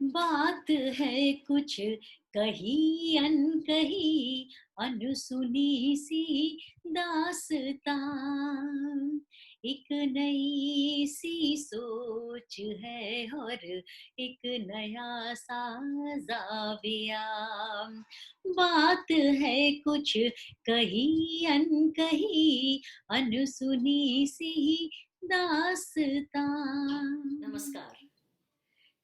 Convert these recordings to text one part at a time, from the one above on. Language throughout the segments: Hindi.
बात है कुछ कही अनकही, अनसुनी सी दास्तां। एक नई सी सोच है और एक नया सा जाविया। बात है कुछ कही अनकही, अनसुनी सी दास्तां। नमस्कार।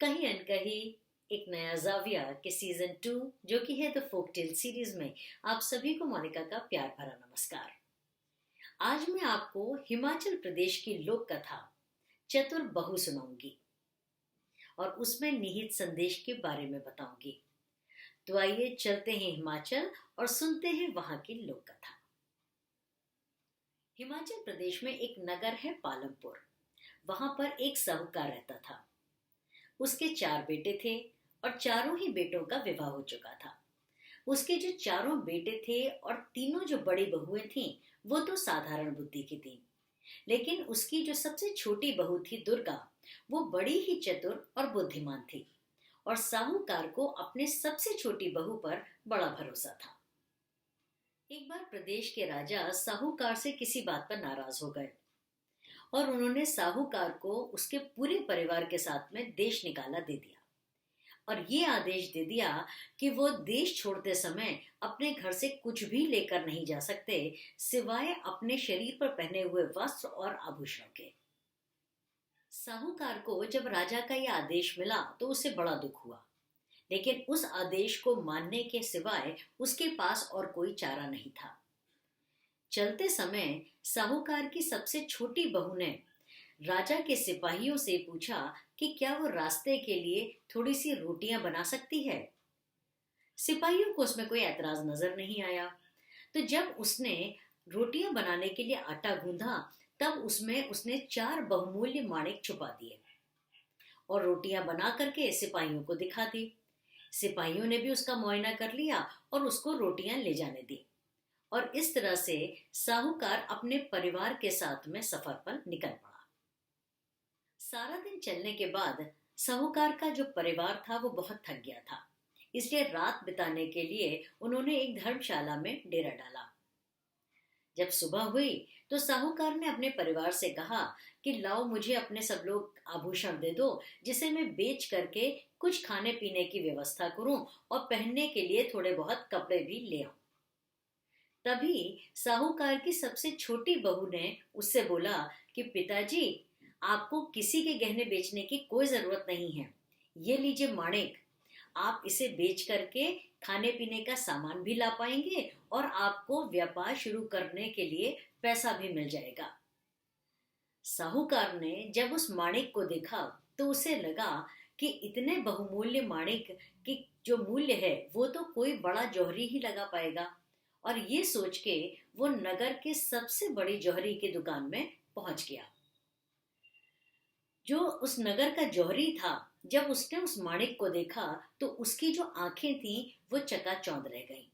कहीं अनकहीं एक नया जाविया के सीजन 2 जो कि है द फोकटेल सीरीज में आप सभी को मोनिका का प्यार भरा नमस्कार। आज मैं आपको हिमाचल प्रदेश की लोक कथा चतुर बहू सुनाऊंगी और उसमें निहित संदेश के बारे में बताऊंगी। तो आइए चलते हैं हिमाचल और सुनते हैं वहां की लोक कथा। हिमाचल प्रदेश में एक नगर है पालमपुर। वहां पर एक साहूकार रहता था। उसके 4 बेटे थे और चारों ही बेटों का विवाह हो चुका था। उसके जो चारों बेटे थे और तीनों जो बड़ी बहुएं थीं, वो तो साधारण बुद्धि की थीं। लेकिन उसकी जो सबसे छोटी बहू थी दुर्गा, वो बड़ी ही चतुर और बुद्धिमान थी। और साहूकार को अपने सबसे छोटी बहू पर बड़ा भरोसा था। एक बार प्रदेश के राजा साहूकार से किसी बात पर नाराज हो गए और उन्होंने साहूकार को उसके पूरे परिवार के साथ में देश निकाला दे दिया और ये आदेश दे दिया कि वो देश छोड़ते समय अपने घर से कुछ भी लेकर नहीं जा सकते सिवाय अपने शरीर पर पहने हुए वस्त्र और आभूषणों के। साहूकार को जब राजा का यह आदेश मिला तो उसे बड़ा दुख हुआ, लेकिन उस आदेश को मानने के सिवाय उसके पास और कोई चारा नहीं था। चलते समय साहूकार की सबसे छोटी बहू ने राजा के सिपाहियों से पूछा कि क्या वो रास्ते के लिए थोड़ी सी रोटियां बना सकती है। सिपाहियों को उसमें कोई ऐतराज नजर नहीं आया। तो जब उसने रोटियां बनाने के लिए आटा गूंधा, तब उसमें उसने 4 बहुमूल्य माणिक छुपा दिए और रोटियां बना करके सिपाहियों को दिखा दी। सिपाहियों ने भी उसका मुआयना कर लिया और उसको रोटियां ले जाने दी। और इस तरह से साहूकार अपने परिवार के साथ में सफर पर निकल पड़ा। सारा दिन चलने के बाद साहूकार का जो परिवार था वो बहुत थक गया था। इसलिए रात बिताने के लिए उन्होंने एक धर्मशाला में डेरा डाला। जब सुबह हुई तो साहूकार ने अपने परिवार से कहा कि लाओ मुझे अपने सब लोग आभूषण दे दो, जिसे मैं बेच करके कुछ खाने पीने की व्यवस्था करूं और पहनने के लिए थोड़े बहुत कपड़े भी ले आऊं। तभी साहूकार की सबसे छोटी बहू ने उससे बोला कि पिताजी, आपको किसी के गहने बेचने की कोई जरूरत नहीं है। ये लीजिए माणिक, आप इसे बेच करके खाने पीने का सामान भी ला पाएंगे और आपको व्यापार शुरू करने के लिए पैसा भी मिल जाएगा। साहूकार ने जब उस माणिक को देखा तो उसे लगा कि इतने बहुमूल्य माणिक की जो मूल्य है वो तो कोई बड़ा जौहरी ही लगा पाएगा। और ये सोच के वो नगर के सबसे बड़ी जौहरी की दुकान में पहुंच गया। जो उस नगर का जौहरी था, जब उसने उस माणिक को देखा तो उसकी जो आंखें थीं वो चकाचौंध रह गईं।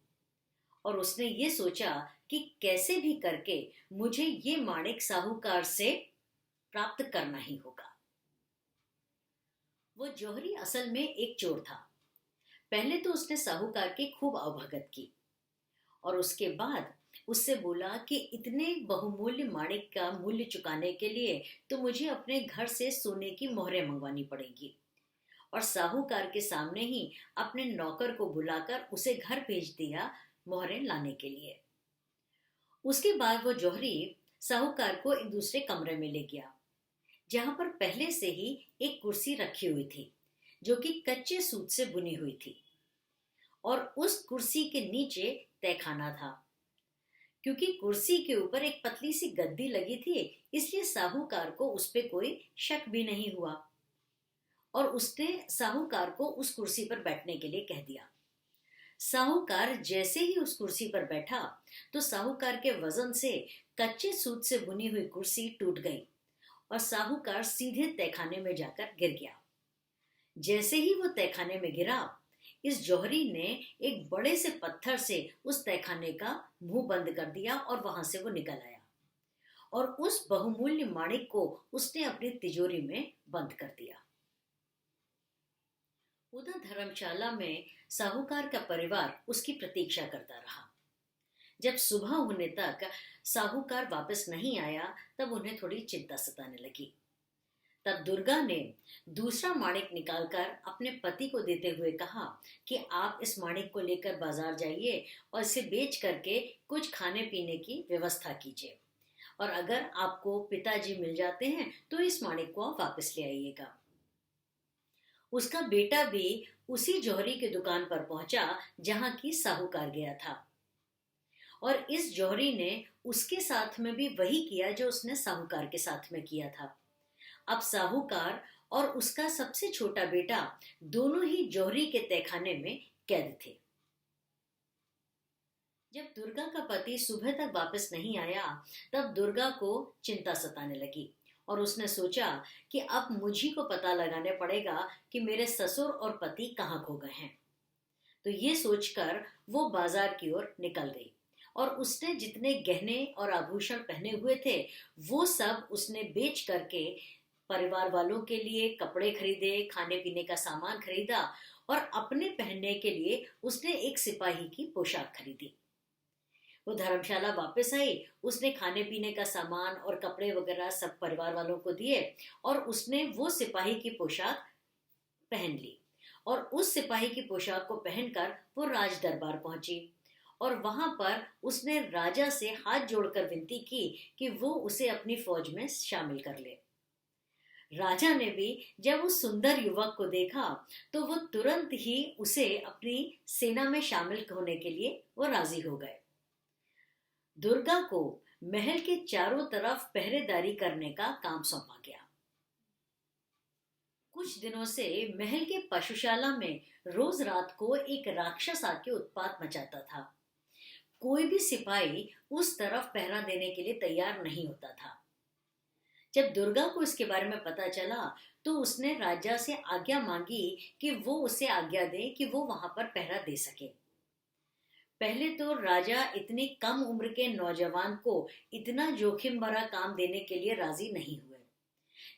और उसने ये सोचा कि कैसे भी करके मुझे ये माणिक साहूकार से प्राप्त करना ही होगा। वो जौहरी असल में एक चोर था। पहले तो उसने साहूकार की खूब आवभगत की और उसके बाद उससे बोला कि इतने बहुमूल्य माणिक का मूल्य चुकाने के लिए तो मुझे अपने घर से सोने की मोहरें मंगवानी पड़ेंगी। और साहूकार के सामने ही अपने नौकर को बुलाकर उसे घर भेज दिया मोहरें लाने के लिए। उसके बाद वो जौहरी साहूकार को एक दूसरे कमरे में ले गया, जहां पर पहले से ही एक कुर्सी रखी हुई थी जो कि कच्चे सूत से बुनी हुई थी। और उस कुर्सी के नीचे तहखाना था। क्योंकि कुर्सी के ऊपर एक पतली सी गद्दी लगी थी, इसलिए साहूकार को उस पे कोई शक भी नहीं हुआ और उसने साहूकार को उस कुर्सी पर बैठने के लिए कह दिया। साहूकार जैसे ही उस कुर्सी पर बैठा तो साहूकार के वजन से कच्चे सूत से बुनी हुई कुर्सी टूट गई और साहूकार सीधे तहखाने में जाकर गिर गया। जैसे ही वो तहखाने में गिरा, इस जौहरी ने एक बड़े से पत्थर से उस तहखाने का मुंह बंद कर दिया और वहां से वो निकल आया और उस बहुमूल्य माणिक को उसने अपनी तिजोरी में बंद कर दिया। उधर धर्मशाला में साहूकार का परिवार उसकी प्रतीक्षा करता रहा। जब सुबह होने तक साहूकार वापस नहीं आया तब उन्हें थोड़ी चिंता सताने लगी। तब दुर्गा ने दूसरा माणिक निकालकर अपने पति को देते हुए कहा कि आप इस माणिक को लेकर बाजार जाइए और इसे बेच करके कुछ खाने पीने की व्यवस्था कीजिए, और अगर आपको पिताजी मिल जाते हैं तो इस माणिक को आप वापस ले आइएगा। उसका बेटा भी उसी जौहरी की दुकान पर पहुंचा जहां की साहूकार गया था, और इस जौहरी ने उसके साथ में भी वही किया जो उसने साहूकार के साथ में किया था। अब साहूकार और उसका सबसे छोटा बेटा दोनों ही जौहरी के तहखाने में कैद थे। जब दुर्गा का पति सुबह तक वापस नहीं आया तब दुर्गा को चिंता सताने लगी, और उसने सोचा कि अब मुझी को पता लगाने पड़ेगा कि मेरे ससुर और पति कहाँ खो गए हैं। तो ये सोचकर वो बाजार की ओर निकल गई, और उसने जितने गहने और आभूषण पहने हुए थे वो सब उसने बेच करके परिवार वालों के लिए कपड़े खरीदे, खाने पीने का सामान खरीदा, और अपने पहनने के लिए उसने एक सिपाही की पोशाक खरीदी। वो धर्मशाला वापस आई, उसने खाने पीने का सामान और कपड़े वगैरह सब परिवार वालों को दिए, और उसने वो सिपाही की पोशाक पहन ली, और उस सिपाही की पोशाक को पहनकर वो राज दरबार पहुंची, और वहां पर उसने राजा से हाथ जोड़कर विनती की कि वो उसे अपनी फौज में शामिल कर ले। राजा ने भी जब उस सुंदर युवक को देखा तो वो तुरंत ही उसे अपनी सेना में शामिल होने के लिए वो राजी हो गए। दुर्गा को महल के चारों तरफ पहरेदारी करने का काम सौंपा गया। कुछ दिनों से महल के पशुशाला में रोज रात को एक राक्षस आके उत्पात मचाता था। कोई भी सिपाही उस तरफ पहरा देने के लिए तैयार नहीं होता था। जब दुर्गा को इसके बारे में पता चला तो उसने राजा से आज्ञा मांगी कि वो उसे आज्ञा दे कि वो वहां पर पहरा दे सके। पहले तो राजा इतनी कम उम्र के नौजवान को इतना जोखिम भरा काम देने के लिए राजी नहीं हुए,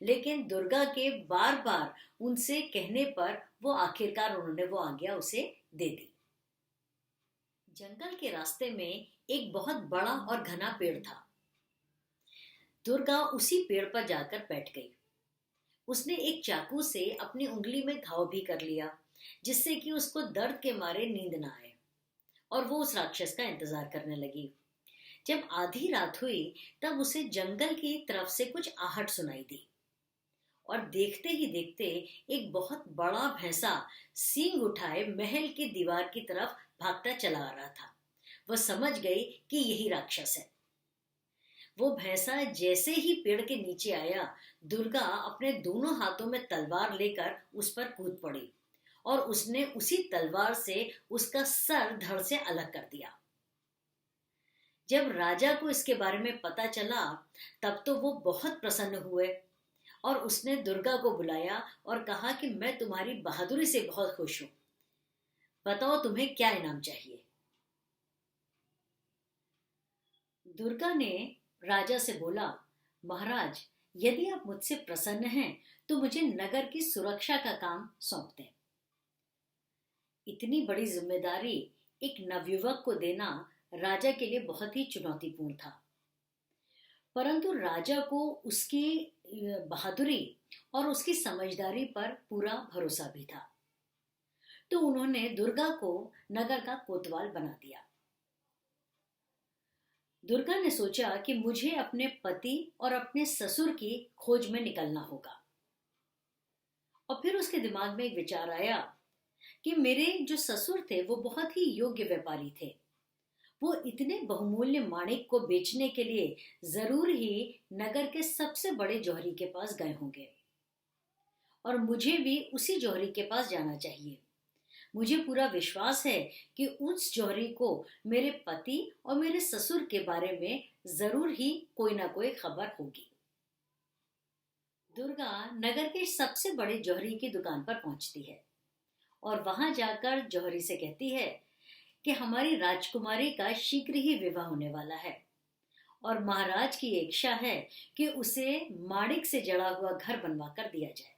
लेकिन दुर्गा के बार बार उनसे कहने पर वो आखिरकार उन्होंने वो आज्ञा उसे दे दी। जंगल के रास्ते में एक बहुत बड़ा और घना पेड़ था। दुर्गा उसी पेड़ पर जाकर बैठ गई। उसने एक चाकू से अपनी उंगली में घाव भी कर लिया, जिससे कि उसको दर्द के मारे नींद ना आए, और वो उस राक्षस का इंतजार करने लगी। जब आधी रात हुई तब उसे जंगल की तरफ से कुछ आहट सुनाई दी, और देखते ही देखते एक बहुत बड़ा भैंसा सींग उठाए महल की दीवार की तरफ भागता चला आ रहा था। वह समझ गई कि यही राक्षस है। वो भैंसा जैसे ही पेड़ के नीचे आया, दुर्गा अपने दोनों हाथों में तलवार लेकर उस पर कूद पड़ी, और उसने उसी तलवार से उसका सर धड़ से अलग कर दिया। जब राजा को इसके बारे में पता चला तब तो वो बहुत प्रसन्न हुए, और उसने दुर्गा को बुलाया और कहा कि मैं तुम्हारी बहादुरी से बहुत खुश हूं, बताओ तुम्हें क्या इनाम चाहिए। दुर्गा ने राजा से बोला, महाराज, यदि आप मुझसे प्रसन्न हैं तो मुझे नगर की सुरक्षा का काम सौंप दें। इतनी बड़ी जिम्मेदारी एक नवयुवक को देना राजा के लिए बहुत ही चुनौतीपूर्ण था, परंतु राजा को उसकी बहादुरी और उसकी समझदारी पर पूरा भरोसा भी था। तो उन्होंने दुर्गा को नगर का कोतवाल बना दिया। दुर्गा ने सोचा कि मुझे अपने पति और अपने ससुर की खोज में निकलना होगा, और फिर उसके दिमाग में एक विचार आया कि मेरे जो ससुर थे वो बहुत ही योग्य व्यापारी थे। वो इतने बहुमूल्य माणिक को बेचने के लिए जरूर ही नगर के सबसे बड़े जौहरी के पास गए होंगे, और मुझे भी उसी जौहरी के पास जाना चाहिए। मुझे पूरा विश्वास है कि उस जौहरी को मेरे पति और मेरे ससुर के बारे में जरूर ही कोई ना कोई खबर होगी। दुर्गा नगर के सबसे बड़े जौहरी की दुकान पर पहुंचती है, और वहां जाकर जौहरी से कहती है कि हमारी राजकुमारी का शीघ्र ही विवाह होने वाला है, और महाराज की इच्छा है कि उसे माणिक से जड़ा हुआ घर बनवा कर दिया जाए।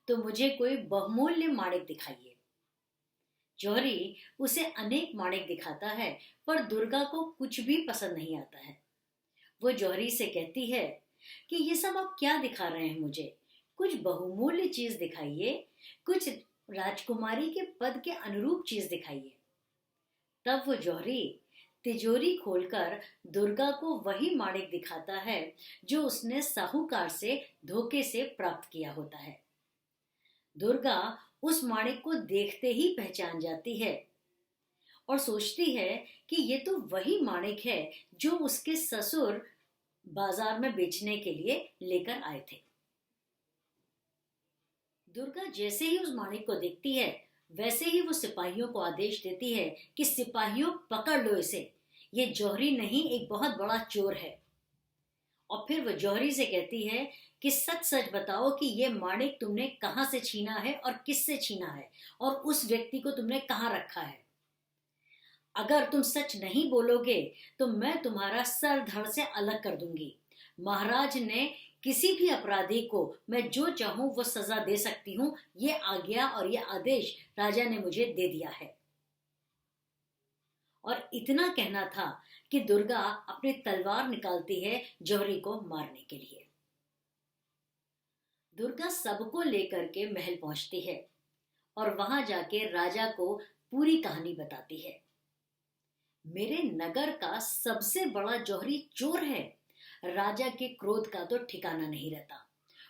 तो मुझे कोई बहुमूल्य माणिक दिखाइए। जौहरी उसे अनेक माणिक दिखाता है, पर दुर्गा को कुछ भी पसंद नहीं आता है। वो जौहरी से कहती है कि ये सब आप क्या दिखा रहे हैं मुझे, कुछ बहुमूल्य चीज दिखाइए, कुछ राजकुमारी के पद के अनुरूप चीज दिखाइए। तब वो जौहरी तिजोरी खोलकर दुर्गा को वही माणिक दिखाता है जो उसने साहूकार से धोखे से प्राप्त किया होता है। दुर्गा उस माणिक को देखते ही पहचान जाती है और सोचती है कि ये तो वही माणिक है जो उसके ससुर बाजार में बेचने के लिए लेकर आए थे। दुर्गा जैसे ही उस माणिक को देखती है, वैसे ही वो सिपाहियों को आदेश देती है कि सिपाहियों पकड़ लो इसे, ये जौहरी नहीं एक बहुत बड़ा चोर है। और फिर वो जौहरी से कहती है कि सच सच बताओ कि ये माणिक तुमने कहाँ से छीना है और किससे छीना है, और उस व्यक्ति को तुमने कहाँ रखा है। अगर तुम सच नहीं बोलोगे तो मैं तुम्हारा सर धड़ से अलग कर दूंगी। महाराज ने किसी भी अपराधी को मैं जो चाहूं वो सजा दे सकती हूं, ये आज्ञा और ये आदेश राजा ने मुझे दे दिया है। और इतना कहना था कि दुर्गा अपनी तलवार निकालती है जौहरी को मारने के लिए। दुर्गा सबको लेकर के महल पहुंचती है और वहां जाके राजा को पूरी कहानी बताती है। मेरे नगर का सबसे बड़ा जौहरी चोर है। राजा के क्रोध का तो ठिकाना नहीं रहता।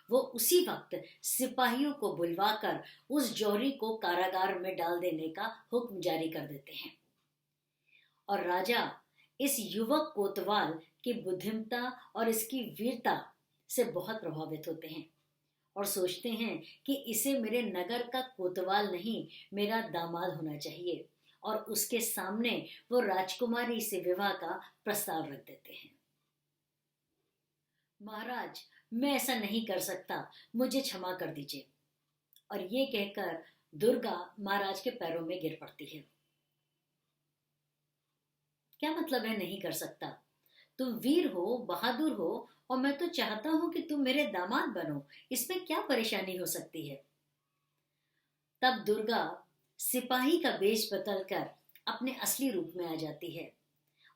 वो उसी वक्त सिपाहियों को बुलवाकर उस जौहरी को कारागार में डाल देने का हुक्म जारी कर देते हैं। और राजा इस युवक कोतवाल की बुद्धिमत्ता और इसकी वीरता से बहुत प्रभावित होते हैं और सोचते हैं कि इसे मेरे नगर का कोतवाल नहीं, मेरा दामाद होना चाहिए। और उसके सामने वो राजकुमारी से विवाह का प्रस्ताव रख देते हैं। महाराज, मैं ऐसा नहीं कर सकता, मुझे क्षमा कर दीजिए। और ये कहकर दुर्गा महाराज के पैरों में गिर पड़ती है। क्या मतलब है नहीं कर सकता? तुम वीर हो, बहादुर हो, और मैं तो चाहता हूं कि तुम मेरे दामाद बनो, इसमें क्या परेशानी हो सकती है? तब दुर्गा सिपाही का वेश बदलकर अपने असली रूप में आ जाती है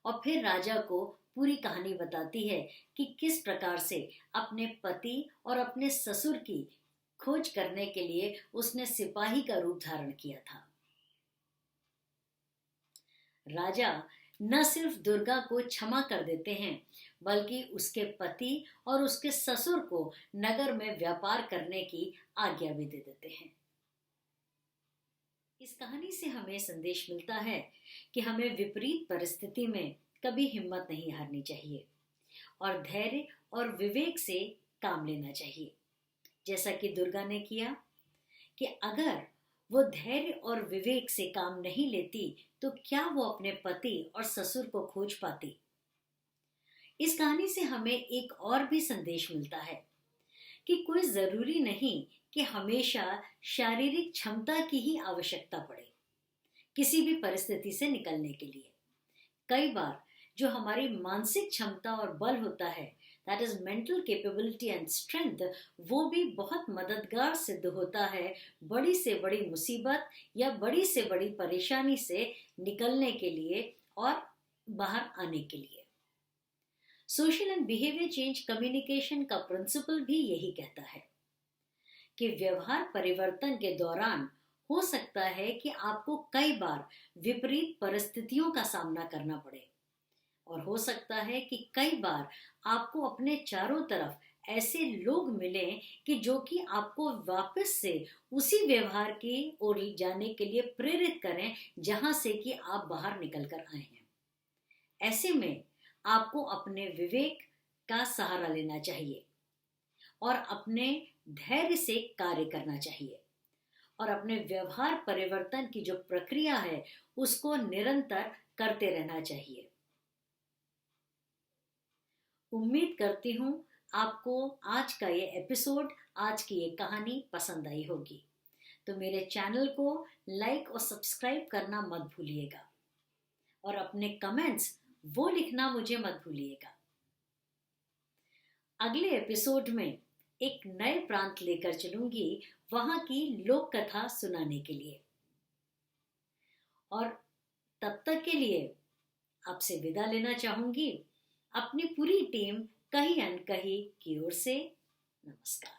और फिर राजा को पूरी कहानी बताती है कि किस प्रकार से अपने पति और अपने ससुर की खोज करने के लिए उसने सिपाही का रूप धारण किया था। राजा न सिर्फ दुर्गा को क्षमा कर देते हैं, बल्कि उसके पति और उसके ससुर को नगर में व्यापार करने की आज्ञा भी दे देते हैं। इस कहानी से हमें संदेश मिलता है कि हमें विपरीत परिस्थिति में कभी हिम्मत नहीं हारनी चाहिए और धैर्य और विवेक से काम लेना चाहिए। जैसा कि दुर्गा ने किया कि अगर वो धैर्य और विवेक से काम नहीं लेती तो क्या वो अपने पति और ससुर को खोज पाती। इस कहानी से हमें एक और भी संदेश मिलता है कि कोई जरूरी नहीं कि हमेशा शारीरिक क्षमता की ही आवश्यकता पड़े किसी भी परिस्थिति से निकलने के लिए। कई बार जो हमारी मानसिक क्षमता और बल होता है, that is mental capability and strength, वो भी बहुत मददगार सिद्ध होता है बड़ी से बड़ी मुसीबत या बड़ी से बड़ी परेशानी से निकलने के लिए और बाहर आने के लिए। Social and behaviour change communication का प्रिंसिपल भी यही कहता है कि व्यवहार परिवर्तन के दौरान हो सकता है कि आपको कई बार विपरीत परिस्थितियों का सामना करना पड़े और हो सकता है कि कई बार आपको अपने चारों तरफ ऐसे लोग मिलें कि जो कि आपको वापस से उसी व्यवहार की ओर जाने के लिए प्रेरित करें जहां से कि आप बाहर निकल कर आए हैं। ऐसे में आपको अपने विवेक का सहारा लेना चाहिए और अपने धैर्य से कार्य करना चाहिए और अपने व्यवहार परिवर्तन की जो प्रक्रिया है उसको निरंतर करते रहना चाहिए। उम्मीद करती हूँ आपको आज का ये एपिसोड, आज की ये कहानी पसंद आई होगी। तो मेरे चैनल को लाइक और सब्सक्राइब करना मत भूलिएगा और अपने कमेंट्स वो लिखना मुझे मत भूलिएगा। अगले एपिसोड में एक नए प्रांत लेकर चलूंगी, वहां की लोक कथा सुनाने के लिए। और तब तक के लिए आपसे विदा लेना चाहूंगी अपनी पूरी टीम कहीं अनकहीं की ओर से। नमस्कार।